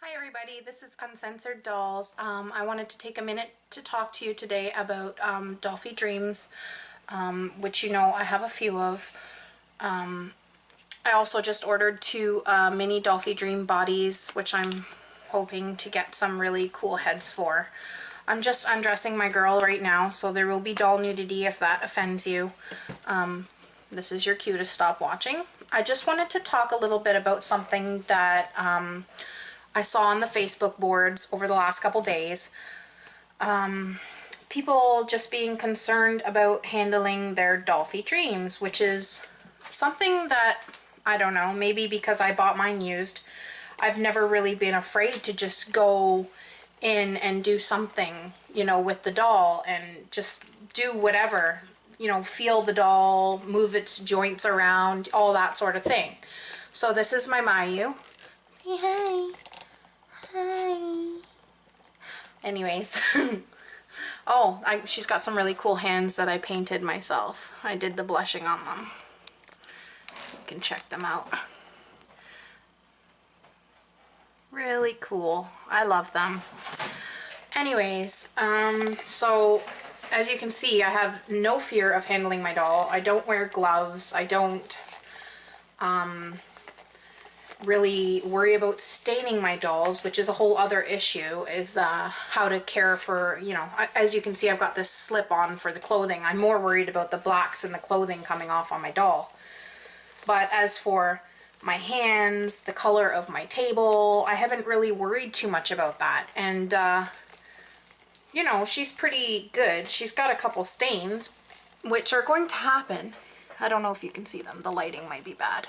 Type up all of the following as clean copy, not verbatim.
Hi everybody, this is Uncensored Dolls. I wanted to take a minute to talk to you today about Dolfie Dreams, which you know I have a few of. I also just ordered two mini Dolfie Dream bodies, which I'm hoping to get some really cool heads for. I'm just undressing my girl right now, so there will be doll nudity if that offends you. This is your cue to stop watching. I just wanted to talk a little bit about something that I saw on the Facebook boards over the last couple days. People just being concerned about handling their Dolfie Dreams, which is something that, I don't know, maybe because I bought mine used, I've never really been afraid to just go in and do something, you know, with the doll and just do whatever, you know, feel the doll, move its joints around, all that sort of thing. So this is my Mayu. Say hi. Hi. Anyways. Oh, she's got some really cool hands that I painted myself. I did the blushing on them. You can check them out. Really cool. I love them. Anyways, so as you can see, I have no fear of handling my doll. I don't wear gloves. I don't really worry about staining my dolls, which is a whole other issue, is how to care for, you know, as you can see, I've got this slip on for the clothing. I'm more worried about the blacks in the clothing coming off on my doll. But as for my hands, the color of my table, I haven't really worried too much about that. And you know, she's pretty good. She's got a couple stains, which are going to happen. I don't know if you can see them. The lighting might be bad.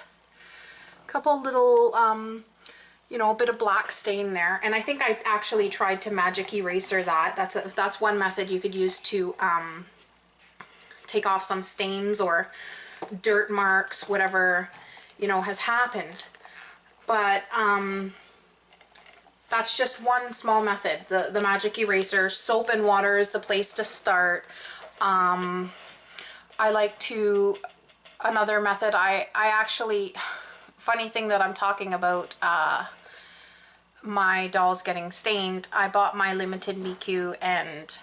Couple little, you know, a bit of black stain there. And I think I actually tried to magic eraser that. That's one method you could use to take off some stains or dirt marks, whatever, you know, has happened. But that's just one small method, the magic eraser. Soap and water is the place to start. I like to, another method, I actually, funny thing that I'm talking about my dolls getting stained, I bought my limited Miku, and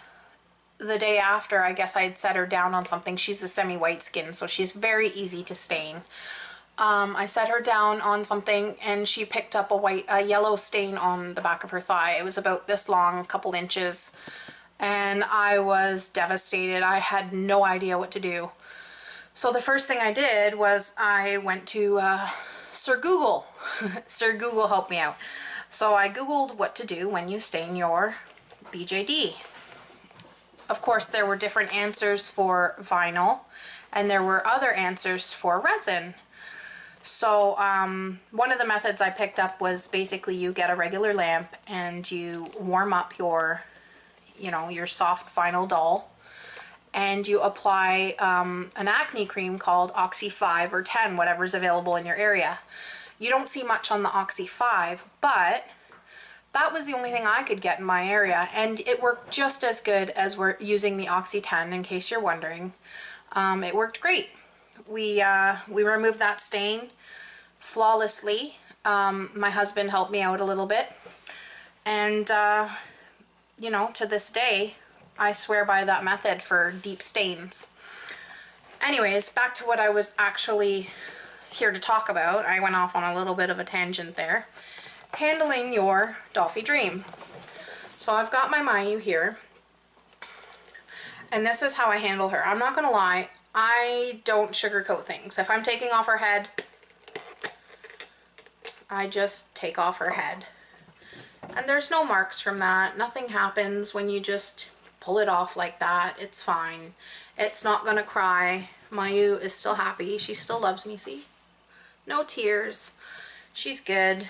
the day after, I guess I had set her down on something. She's a semi-white skin, so she's very easy to stain. I set her down on something and she picked up a yellow stain on the back of her thigh. It was about this long, a couple inches, and I was devastated. I had no idea what to do. So the first thing I did was I went to Sir Google. Sir Google helped me out. So I Googled what to do when you stain your BJD. Of course, there were different answers for vinyl, and there were other answers for resin. So one of the methods I picked up was basically you get a regular lamp and you warm up your, you know, your soft vinyl doll, and you apply an acne cream called Oxy 5 or 10, whatever's available in your area. You don't see much on the Oxy 5, but that was the only thing I could get in my area, and it worked just as good as we're using the Oxy 10, in case you're wondering. It worked great. We removed that stain flawlessly. My husband helped me out a little bit, and you know, to this day I swear by that method for deep stains. Anyways, back to what I was actually here to talk about. I went off on a little bit of a tangent there. Handling your Dolfie Dream. So I've got my Mayu here, and this is how I handle her. I'm not gonna lie, I don't sugarcoat things. If I'm taking off her head, I just take off her head. And there's no marks from that. Nothing happens when you just pull it off like that. It's fine. It's not gonna cry. Mayu is still happy. She still loves me, see? No tears. She's good.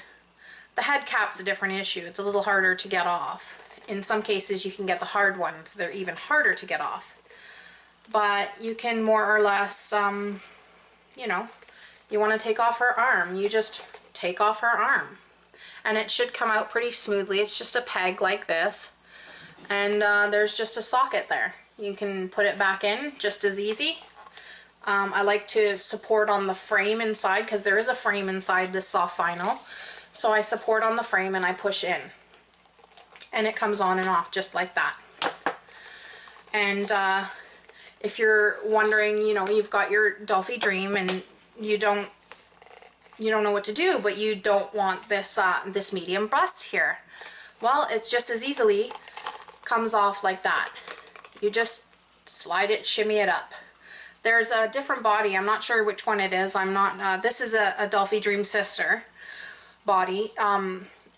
The head cap's a different issue. It's a little harder to get off. In some cases you can get the hard ones. They're even harder to get off. But you can more or less, you know, you want to take off her arm, you just take off her arm. And it should come out pretty smoothly. It's just a peg like this. And there's just a socket there. You can put it back in just as easy. I like to support on the frame inside, because there is a frame inside this soft vinyl. So I support on the frame and I push in. And it comes on and off just like that. And if you're wondering, you know, you've got your Dolfie Dream and you don't know what to do, but you don't want this this medium bust here. Well, it's just as easily comes off like that. You just slide it, shimmy it up. There's a different body. I'm not sure which one it is. I'm not, this is a Dolfie Dream sister body.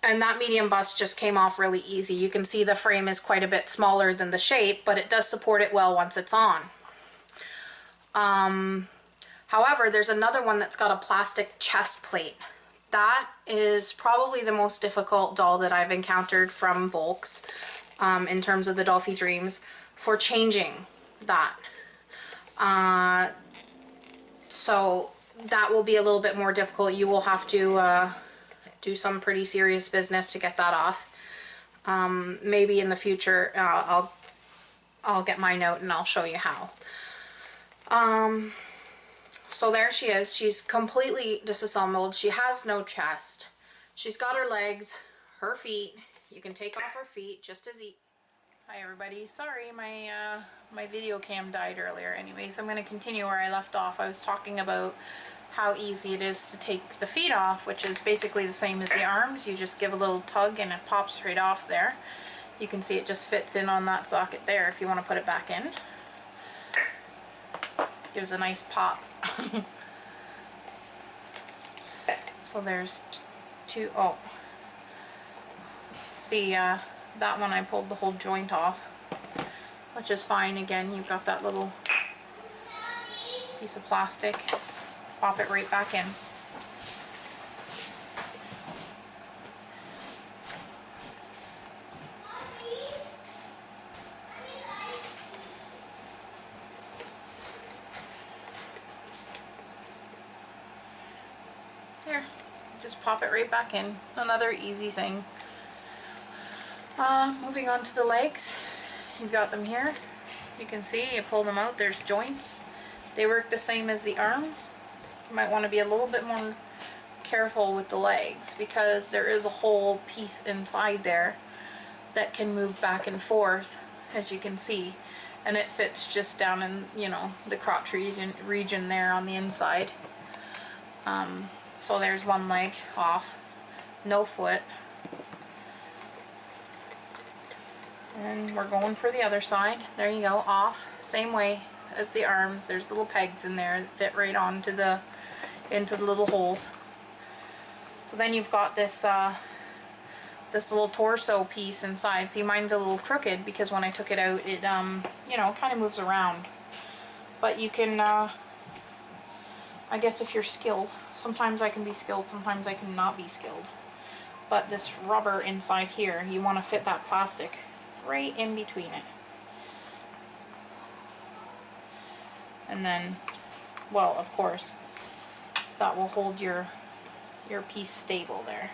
And that medium bust just came off really easy. You can see the frame is quite a bit smaller than the shape, but it does support it well once it's on. However, there's another one that's got a plastic chest plate. That is probably the most difficult doll that I've encountered from Volks in terms of the Dolfie Dreams for changing that. So that will be a little bit more difficult. You will have to do some pretty serious business to get that off. Maybe in the future I'll get my note and I'll show you how. So there she is. She's completely disassembled. She has no chest. She's got her legs, her feet. You can take off her feet just as easy. Hi everybody. Sorry, my video cam died earlier. Anyways, I'm going to continue where I left off. I was talking about how easy it is to take the feet off, which is basically the same as the arms. You just give a little tug and it pops right off there. You can see it just fits in on that socket there if you want to put it back in. Gives a nice pop. So there's two. Oh, see, that one I pulled the whole joint off, which is fine. Again, you've got that little piece of plastic. Pop it right back in. There, just pop it right back in. Another easy thing. Moving on to the legs. You've got them here. You can see, you pull them out, there's joints. They work the same as the arms. You might want to be a little bit more careful with the legs because there is a whole piece inside there that can move back and forth, as you can see, and it fits just down in, you know, the crotch region there on the inside. So there's one leg off, no foot, and we're going for the other side. There you go, off, same way as the arms. There's little pegs in there that fit right onto into the little holes. So then you've got this this little torso piece inside. See, mine's a little crooked because when I took it out, it you know, kind of moves around. But you can, I guess if you're skilled, sometimes I can be skilled, sometimes I can not be skilled. But this rubber inside here, you want to fit that plastic right in between it. And then, well, of course, that will hold your piece stable there.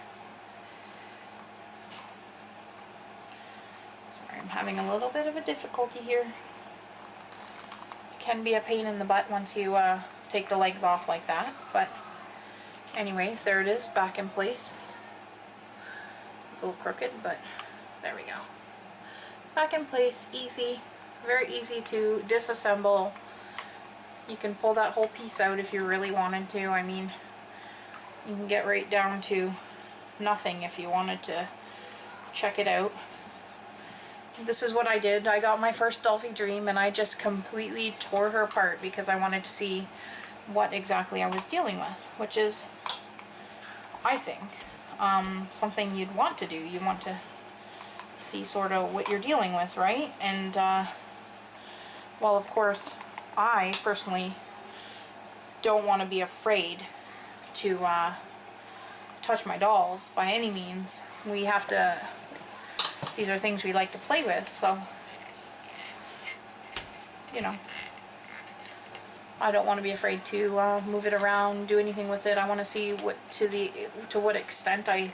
Sorry, I'm having a little bit of a difficulty here. It can be a pain in the butt once you take the legs off like that, but anyways, there it is, back in place. A little crooked, but there we go. Back in place, easy, very easy to disassemble. You can pull that whole piece out if you really wanted to. I mean, you can get right down to nothing if you wanted to check it out. This is what I did. I got my first Dolfie Dream and I just completely tore her apart because I wanted to see what exactly I was dealing with, which is, I think, something you'd want to do. You want to see sort of what you're dealing with, right? And, well, of course, I personally don't want to be afraid to touch my dolls by any means. We have to, these are things we like to play with, so, you know, I don't want to be afraid to move it around, do anything with it. I want to see what to what extent I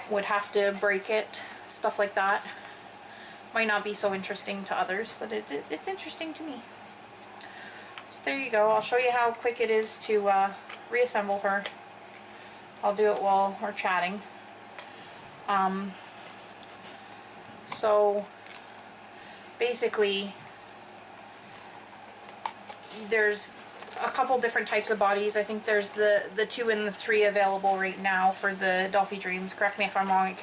would have to break it, stuff like that. Might not be so interesting to others, but it's interesting to me. So there you go. I'll show you how quick it is to reassemble her. I'll do it while we're chatting. So basically there's a couple different types of bodies. I think there's the 2 and the 3 available right now for the Dolfie Dreams. Correct me if I'm wrong,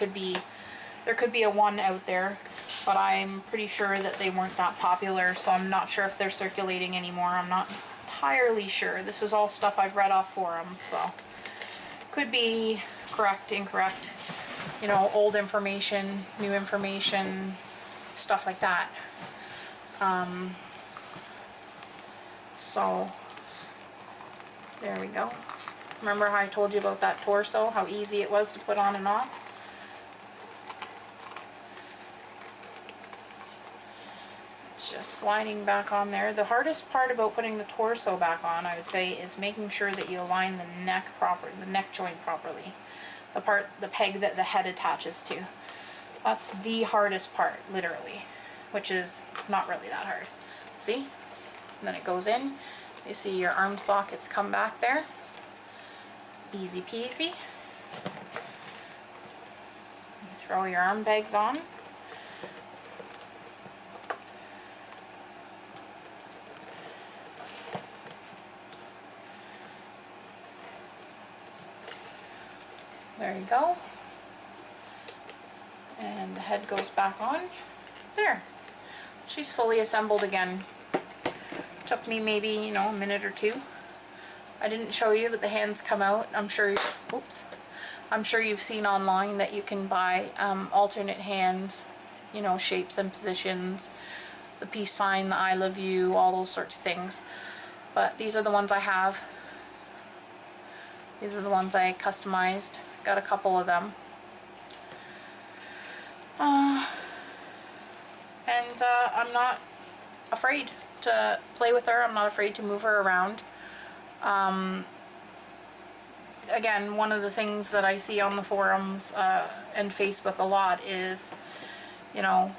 there could be a 1 out there, but I'm pretty sure that they weren't that popular, so I'm not sure if they're circulating anymore. I'm not entirely sure. This was all stuff I've read off forums, so could be correct, incorrect, you know, old information, new information, stuff like that. So there we go. Remember how I told you about that torso, how easy it was to put on and off? It's just sliding back on there. The hardest part about putting the torso back on, I would say, is making sure that you align the neck the neck joint properly. The peg that the head attaches to. That's the hardest part, literally, which is not really that hard. See? And then it goes in. You see your arm sockets come back there. Easy peasy. You throw your arm bags on. There you go. And the head goes back on. There. She's fully assembled again. Took me maybe, you know, a minute or 2. I didn't show you, but the hands come out. I'm sure, oops. I'm sure you've seen online that you can buy alternate hands, you know, shapes and positions, the peace sign, the I love you, all those sorts of things. But these are the ones I have. These are the ones I customized. Got a couple of them. I'm not afraid to play with her. I'm not afraid to move her around. Again, one of the things that I see on the forums and Facebook a lot is, you know,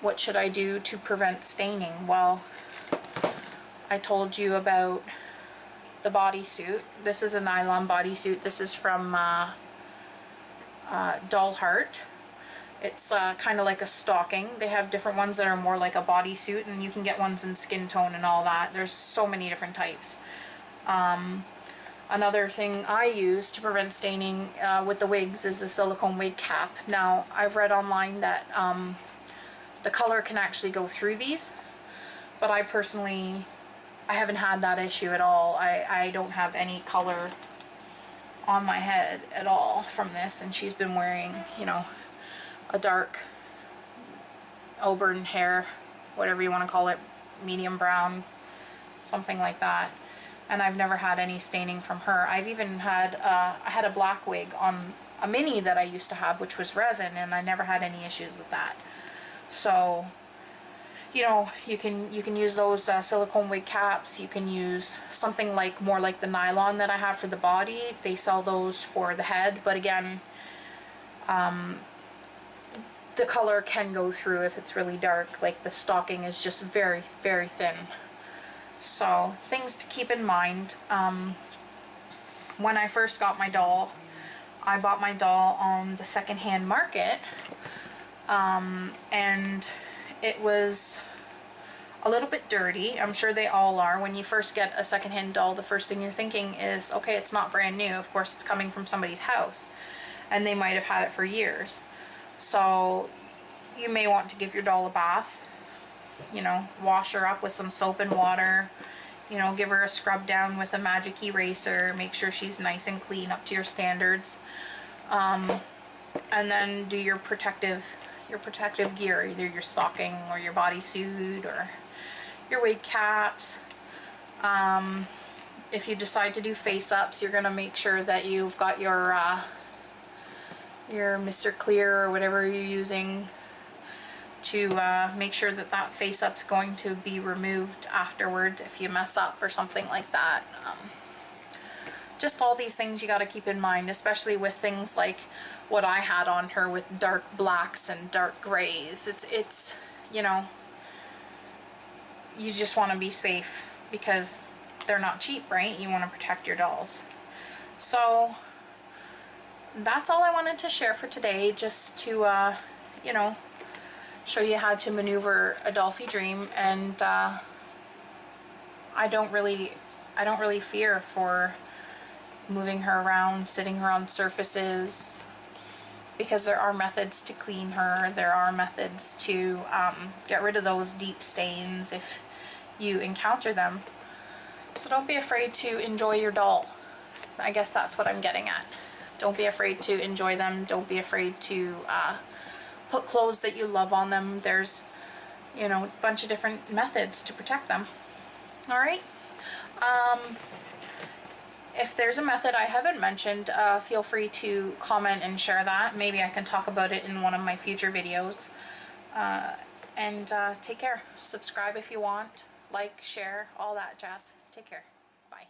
what should I do to prevent staining? Well, I told you about the bodysuit. This is a nylon bodysuit. This is from DollHeart. It's kind of like a stocking. They have different ones that are more like a bodysuit, and you can get ones in skin tone and all that. There's so many different types. Another thing I use to prevent staining with the wigs is a silicone wig cap. Now, I've read online that the color can actually go through these, but I haven't had that issue at all. I don't have any color on my head at all from this, and she's been wearing, you know, a dark auburn hair, whatever you want to call it, medium brown, something like that, and I've never had any staining from her. I've even had I had a black wig on a mini that I used to have, which was resin, and I never had any issues with that. So, you know, you can use those silicone wig caps. You can use something like more like the nylon that I have for the body. They sell those for the head, but again, the color can go through if it's really dark. Like the stocking is just very, very thin. So things to keep in mind. When I first got my doll, I bought my doll on the secondhand market, and it was a little bit dirty. I'm sure they all are. When you first get a secondhand doll, the first thing you're thinking is, okay, it's not brand new. Of course, it's coming from somebody's house, and they might have had it for years. So you may want to give your doll a bath, you know, wash her up with some soap and water, you know, give her a scrub down with a magic eraser, make sure she's nice and clean up to your standards, and then do your protective gear, either your stocking or your bodysuit or your wig caps. If you decide to do face-ups, you're going to make sure that you've got your Mr. Clear or whatever you're using to make sure that that face-up's going to be removed afterwards if you mess up or something like that. Just all these things you got to keep in mind, especially with things like what I had on her with dark blacks and dark grays. It's you know, you just want to be safe because they're not cheap, right? You want to protect your dolls. So that's all I wanted to share for today, just to, you know, show you how to maneuver a Dolfie Dream. And I don't really fear for moving her around, sitting her on surfaces, because there are methods to clean her. There are methods to get rid of those deep stains if you encounter them. So don't be afraid to enjoy your doll. I guess that's what I'm getting at. Don't be afraid to enjoy them. Don't be afraid to put clothes that you love on them. There's, you know, a bunch of different methods to protect them. All right. If there's a method I haven't mentioned, feel free to comment and share that. Maybe I can talk about it in one of my future videos. And take care. Subscribe if you want. Like, share, all that jazz. Take care. Bye.